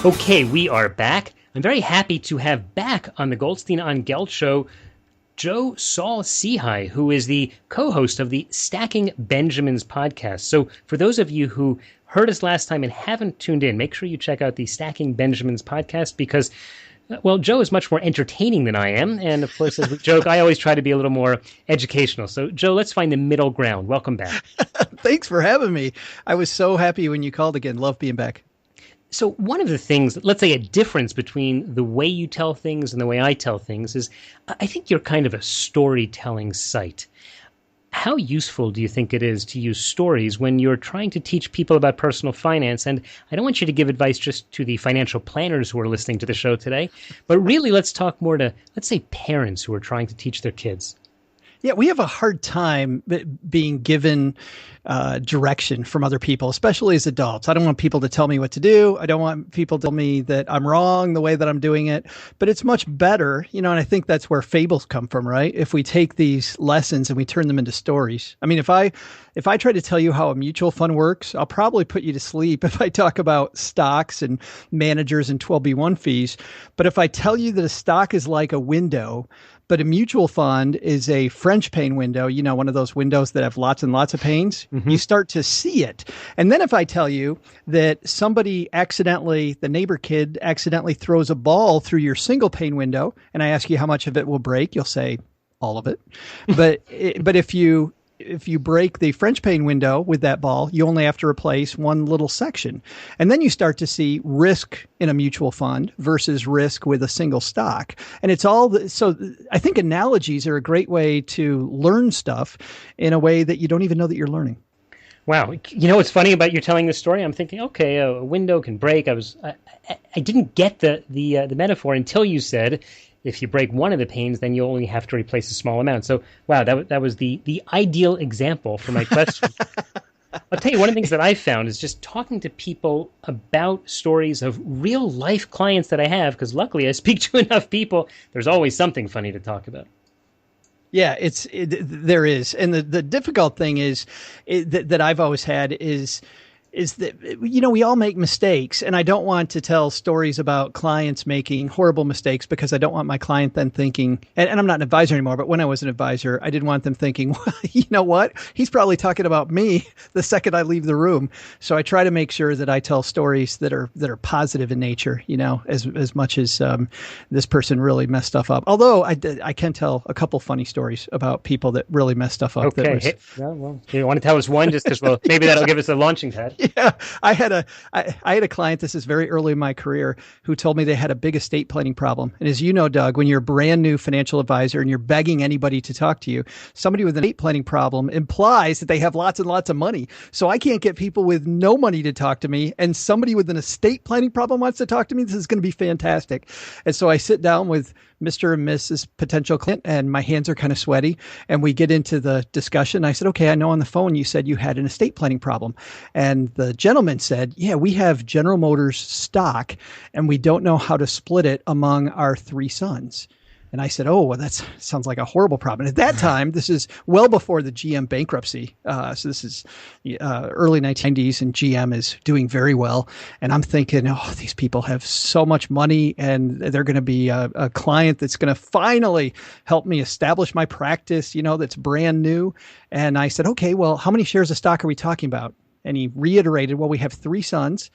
Okay, we are back. I'm very happy to have back on the Goldstein on Gelt show Saul Sehy, who is the co-host of the Stacking Benjamins podcast. So for those of you who heard us last time and haven't tuned in, make sure you check out the Stacking Benjamins podcast because, well, Joe is much more entertaining than I am. And of course, as we joke, I always try to be a little more educational. So Joe, let's find the middle ground. Welcome back. Thanks for having me. I was so happy when you called again. Love being back. So one of the things, let's say a difference between the way you tell things and the way I tell things is I think you're kind of a storytelling site. How useful do you think it is to use stories when you're trying to teach people about personal finance? And I don't want you to give advice just to the financial planners who are listening to the show today, but really let's talk more to, let's say, parents who are trying to teach their kids. Yeah, we have a hard time being given direction from other people, especially as adults. I don't want people to tell me what to do. I don't want people to tell me that I'm wrong the way that I'm doing it. But it's much better, and I think that's where fables come from, right? If we take these lessons and we turn them into stories. I mean, if I try to tell you how a mutual fund works, I'll probably put you to sleep if I talk about stocks and managers and 12B1 fees. But if I tell you that a stock is like a window, but a mutual fund is a French pane window, one of those windows that have lots and lots of panes, you start to see it. And then if I tell you that the neighbor kid accidentally throws a ball through your single pane window, and I ask you how much of it will break, you'll say all of it. But if you break the French pane window with that ball, you only have to replace one little section. And then you start to see risk in a mutual fund versus risk with a single stock. And so I think analogies are a great way to learn stuff in a way that you don't even know that you're learning. Wow. What's funny about you telling this story? I'm thinking, okay, a window can break. I didn't get the metaphor until you said, if you break one of the panes, then you only have to replace a small amount. So, wow, that was the ideal example for my question. I'll tell you, one of the things that I've found is just talking to people about stories of real life clients that I have, because luckily I speak to enough people, there's always something funny to talk about. Yeah, there is. And the difficult thing is that I've always had is that, we all make mistakes, and I don't want to tell stories about clients making horrible mistakes because I don't want my client then thinking, and I'm not an advisor anymore, but when I was an advisor, I didn't want them thinking, well, you know what? He's probably talking about me the second I leave the room. So I try to make sure that I tell stories that are positive in nature, as much as this person really messed stuff up. Although I can tell a couple funny stories about people that really messed stuff up. Okay. Well, you want to tell us one just because, well, maybe that'll give us a launching pad. Yeah, I had a client, this is very early in my career, who told me they had a big estate planning problem. And as you know, Doug, when you're a brand new financial advisor and you're begging anybody to talk to you, somebody with an estate planning problem implies that they have lots and lots of money. So I can't get people with no money to talk to me, and somebody with an estate planning problem wants to talk to me. This is going to be fantastic. And so I sit down with Mr. and Mrs. potential client, and my hands are kind of sweaty, and we get into the discussion. I said, okay, I know on the phone you said you had an estate planning problem. And the gentleman said, yeah, we have General Motors stock, and we don't know how to split it among our three sons. And I said, oh, well, that sounds like a horrible problem. And at that time, this is well before the GM bankruptcy. So this is early 1990s, and GM is doing very well. And I'm thinking, oh, these people have so much money, and they're going to be a client that's going to finally help me establish my practice, that's brand new. And I said, okay, well, how many shares of stock are we talking about? And he reiterated, well, we have three sons,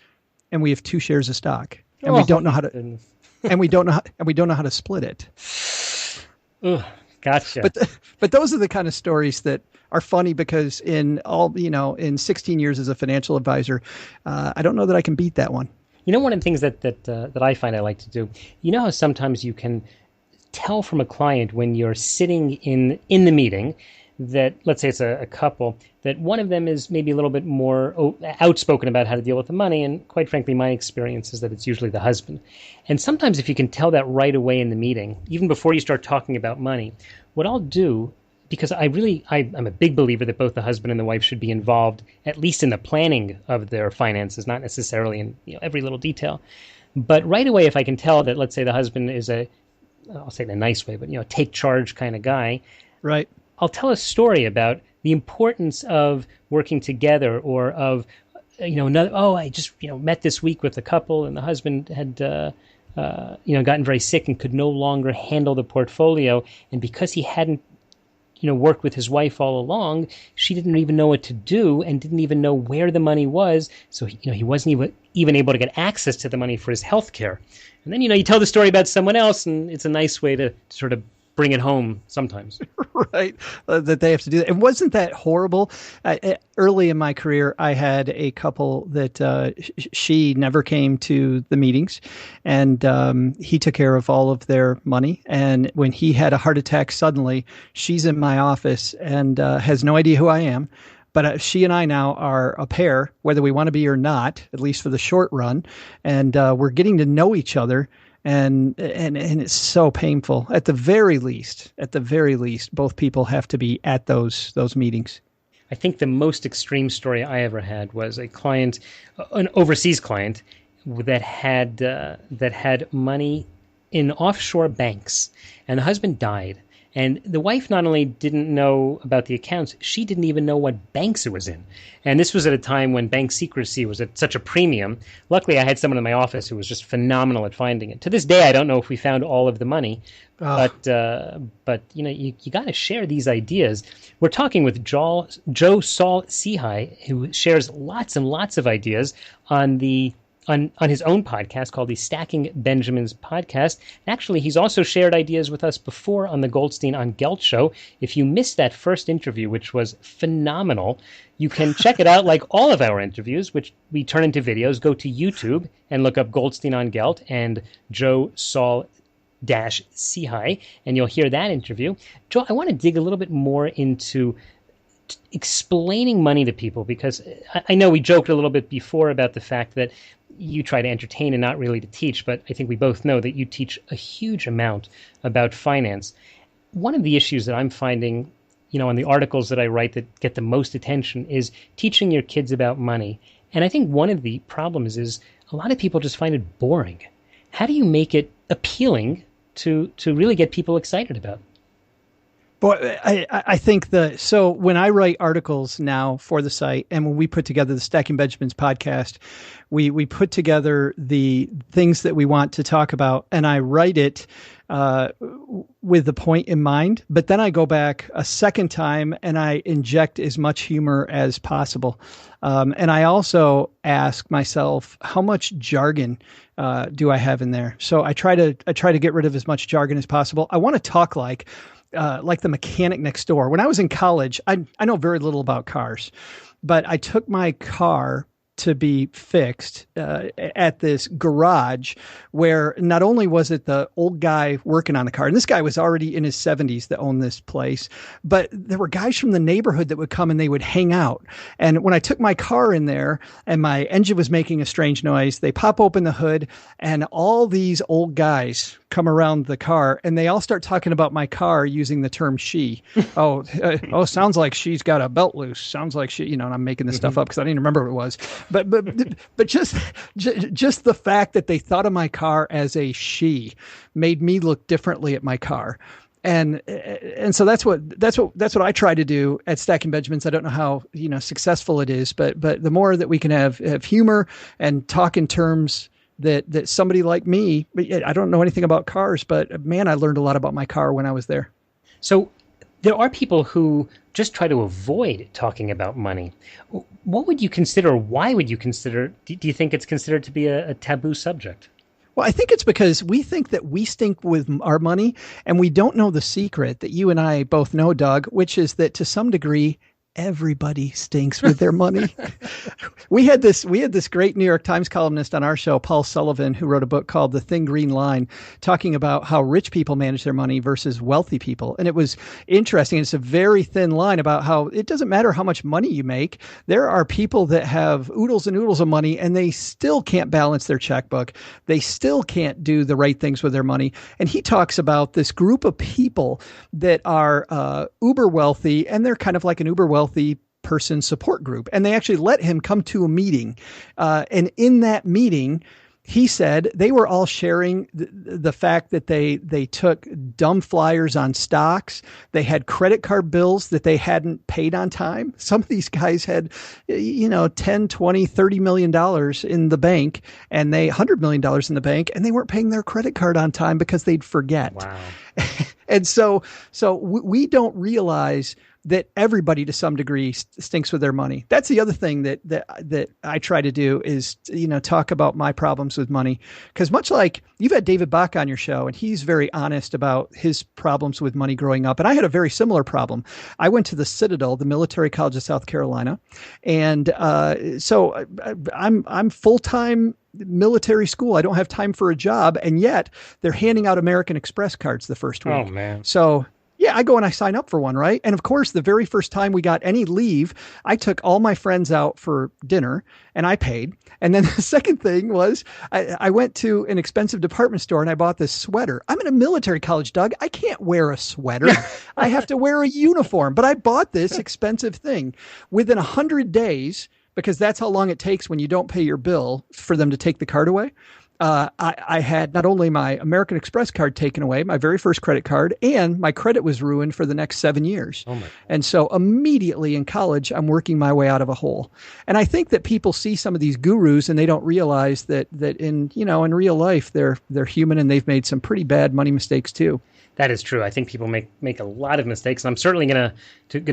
and we have 2 shares of stock, and we don't know how to. And we don't know how to split it. Ugh, gotcha. But those are the kind of stories that are funny because in 16 years as a financial advisor, I don't know that I can beat that one. One of the things that I find I like to do, how sometimes you can tell from a client when you're sitting in the meeting that, let's say it's a couple, that one of them is maybe a little bit more outspoken about how to deal with the money. And quite frankly, my experience is that it's usually the husband. And sometimes if you can tell that right away in the meeting, even before you start talking about money, what I'll do, because I'm a big believer that both the husband and the wife should be involved, at least in the planning of their finances, not necessarily in every little detail. But right away, if I can tell that, let's say the husband is I'll say it in a nice way, but take charge kind of guy. Right. I'll tell a story about the importance of working together, or of another, oh, I just, met this week with a couple, and the husband had, gotten very sick and could no longer handle the portfolio. And because he hadn't, worked with his wife all along, she didn't even know what to do and didn't even know where the money was. So, he wasn't even able to get access to the money for his health care. And then, you tell the story about someone else, and it's a nice way to sort of bring it home sometimes. Right. That they have to do that. And wasn't that horrible? Early in my career, I had a couple that she never came to the meetings, and he took care of all of their money. And when he had a heart attack suddenly, she's in my office and has no idea who I am. But she and I now are a pair, whether we want to be or not, at least for the short run. And we're getting to know each other. And it's so painful. At the very least, both people have to be at those meetings. I think the most extreme story I ever had was a client, an overseas client, that had money in offshore banks, and the husband died. And the wife not only didn't know about the accounts, she didn't even know what banks it was in. And this was at a time when bank secrecy was at such a premium. Luckily, I had someone in my office who was just phenomenal at finding it. To this day, I don't know if we found all of the money, but you got to share these ideas. We're talking with Joe Saul Sehy, who shares lots and lots of ideas on his own podcast called the Stacking Benjamins podcast. And actually, he's also shared ideas with us before on the Goldstein on Gelt show. If you missed that first interview, which was phenomenal, you can check it out like all of our interviews, which we turn into videos. Go to YouTube and look up Goldstein on Gelt and Joe Saul Sehy, and you'll hear that interview. Joe, I want to dig a little bit more into explaining money to people, because I know we joked a little bit before about the fact that you try to entertain and not really to teach, but I think we both know that you teach a huge amount about finance. One of the issues that I'm finding, on the articles that I write that get the most attention is teaching your kids about money. And I think one of the problems is a lot of people just find it boring. How do you make it appealing to really get people excited about? Boy, I think so when I write articles now for the site, and when we put together the Stacking Benjamins podcast, we put together the things that we want to talk about, and I write it with the point in mind. But then I go back a second time and I inject as much humor as possible. And I also ask myself, how much jargon do I have in there? So I try to get rid of as much jargon as possible. I want to talk like the mechanic next door. When I was in college, I know very little about cars, but I took my car to be fixed at this garage where not only was it the old guy working on the car, and this guy was already in his 70s that owned this place, but there were guys from the neighborhood that would come and they would hang out. And when I took my car in there and my engine was making a strange noise, they pop open the hood and all these old guys come around the car and they all start talking about my car using the term she. Sounds like she's got a belt loose. Sounds like she, and I'm making this stuff up because I didn't remember what it was. But just the fact that they thought of my car as a she made me look differently at my car. And so that's what I try to do at Stacking Benjamins. I don't know how successful it is, but the more that we can have humor and talk in terms that somebody like me, I don't know anything about cars, but man, I learned a lot about my car when I was there. So there are people who just try to avoid talking about money. What would you consider? Why would you consider? Do you think it's considered to be a taboo subject? Well, I think it's because we think that we stink with our money, and we don't know the secret that you and I both know, Doug, which is that to some degree, everybody stinks with their money. We had this great New York Times columnist on our show, Paul Sullivan, who wrote a book called The Thin Green Line, talking about how rich people manage their money versus wealthy people. And it was interesting. It's a very thin line about how it doesn't matter how much money you make. There are people that have oodles and oodles of money and they still can't balance their checkbook. They still can't do the right things with their money. And he talks about this group of people that are uber wealthy, and they're kind of like an uber wealthy person support group. And they actually let him come to a meeting. And in that meeting, he said they were all sharing the fact that they took dumb flyers on stocks. They had credit card bills that they hadn't paid on time. Some of these guys had, 10, 20, $30 million in the bank, and they $100 million in the bank, and they weren't paying their credit card on time because they'd forget. Wow. And so we don't realize that everybody to some degree stinks with their money. That's the other thing that I try to do is, talk about my problems with money. Because much like you've had David Bach on your show, and he's very honest about his problems with money growing up. And I had a very similar problem. I went to the Citadel, the Military College of South Carolina. And so I'm full-time military school. I don't have time for a job. And yet they're handing out American Express cards the first week. Oh, man. So yeah, I go and I sign up for one, right? And of course, the very first time we got any leave, I took all my friends out for dinner and I paid. And then the second thing was I went to an expensive department store and I bought this sweater. I'm in a military college, Doug. I can't wear a sweater. I have to wear a uniform. But I bought this expensive thing. Within 100 days, because that's how long it takes when you don't pay your bill for them to take the card away. I had not only my American Express card taken away, my very first credit card, and my credit was ruined for the next 7 years. Oh my. And so immediately in college, I'm working my way out of a hole. And I think that people see some of these gurus and they don't realize that in real life, they're human and they've made some pretty bad money mistakes too. That is true. I think people make a lot of mistakes, and I'm certainly gonna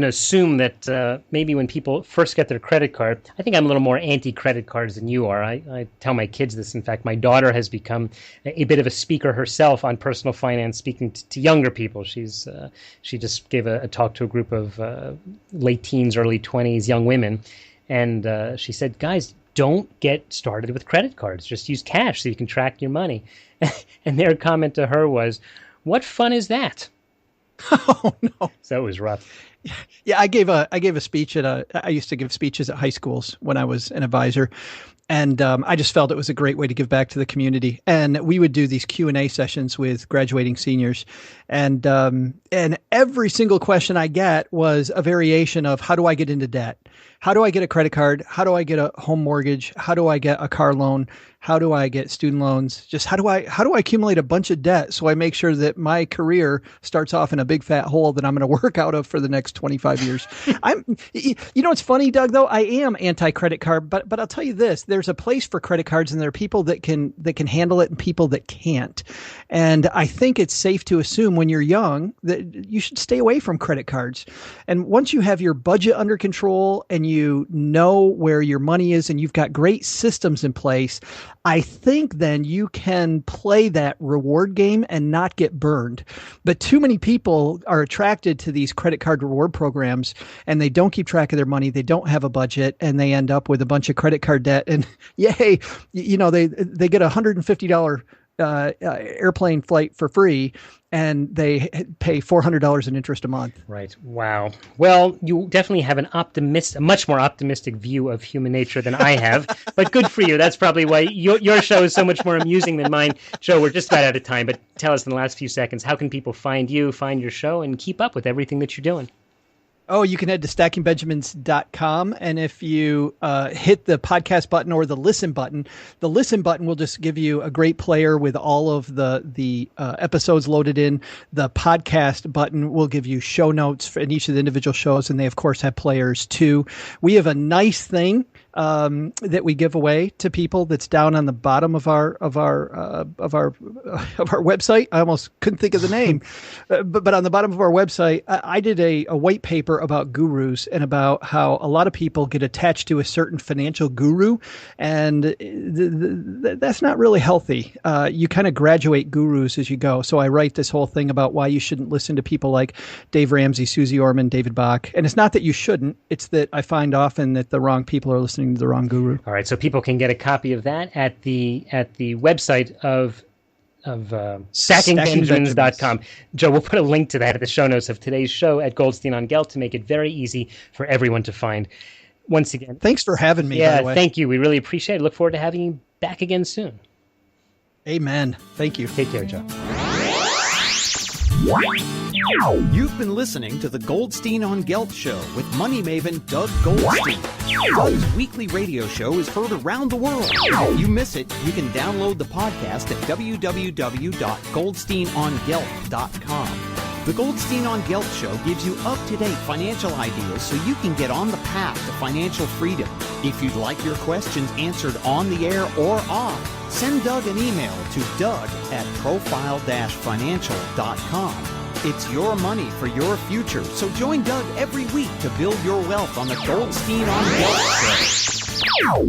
assume that maybe when people first get their credit card, I think I'm a little more anti-credit cards than you are. I tell my kids this. In fact, my daughter has become a bit of a speaker herself on personal finance, speaking to younger people. She just gave a talk to a group of late teens, early 20s young women, and she said, "Guys, don't get started with credit cards. Just use cash so you can track your money." And their comment to her was, "What fun is that?" Oh no! So it was rough. Yeah, I gave a speech I used to give speeches at high schools when I was an advisor, and I just felt it was a great way to give back to the community. And we would do these Q&A sessions with graduating seniors, and every single question I get was a variation of how do I get into debt? How do I get a credit card? How do I get a home mortgage? How do I get a car loan? How do I get student loans? Just how do I accumulate a bunch of debt so I make sure that my career starts off in a big fat hole that I'm going to work out of for the next 25 years? It's funny, Doug, though, I am anti-credit card, but I'll tell you this, there's a place for credit cards and there are people that can handle it and people that can't. And I think it's safe to assume when you're young that you should stay away from credit cards. And once you have your budget under control and you know where your money is and you've got great systems in place, I think then you can play that reward game and not get burned. But too many people are attracted to these credit card reward programs and they don't keep track of their money. They don't have a budget and they end up with a bunch of credit card debt. And yay, they get $150 airplane flight for free and they pay $400 in interest a month. Right. Wow. Well, you definitely have a much more optimistic view of human nature than I have, but good for you. That's probably why your show is so much more amusing than mine. Joe, we're just about out of time, but tell us in the last few seconds, how can people find you, find your show, and keep up with everything that you're doing? Oh, you can head to stackingbenjamins.com. And if you hit the podcast button or the listen button will just give you a great player with all of the episodes loaded in. The podcast button will give you show notes in each of the individual shows. And they, of course, have players too. We have a nice thing that we give away to people that's down on the bottom of our website. I almost couldn't think of the name, but on the bottom of our website, I did a white paper about gurus and about how a lot of people get attached to a certain financial guru, and that's not really healthy. You kind of graduate gurus as you go. So I write this whole thing about why you shouldn't listen to people like Dave Ramsey, Susie Orman, David Bach. And it's not that you shouldn't, it's that I find often that the wrong people are listening to the wrong guru. All right, so people can get a copy of that at the website of stackingbenjamins.com. Joe, we'll put a link to that at the show notes of today's show at Goldstein on Gelt to make it very easy for everyone to find. Once again, thanks for having me. Yeah, by the way. Thank you. We really appreciate it. Look forward to having you back again soon. Amen. Thank you. Take care, Joe. You've been listening to the Goldstein on Gelt Show with money maven Doug Goldstein. Doug's weekly radio show is heard around the world. If you miss it, you can download the podcast at www.goldsteinongelt.com. The Goldstein on Gelt Show gives you up-to-date financial ideas so you can get on the path to financial freedom. If you'd like your questions answered on the air or off, send Doug an email to doug@profile-financial.com. It's your money for your future, so join Doug every week to build your wealth on the Goldstein on Gelt Show.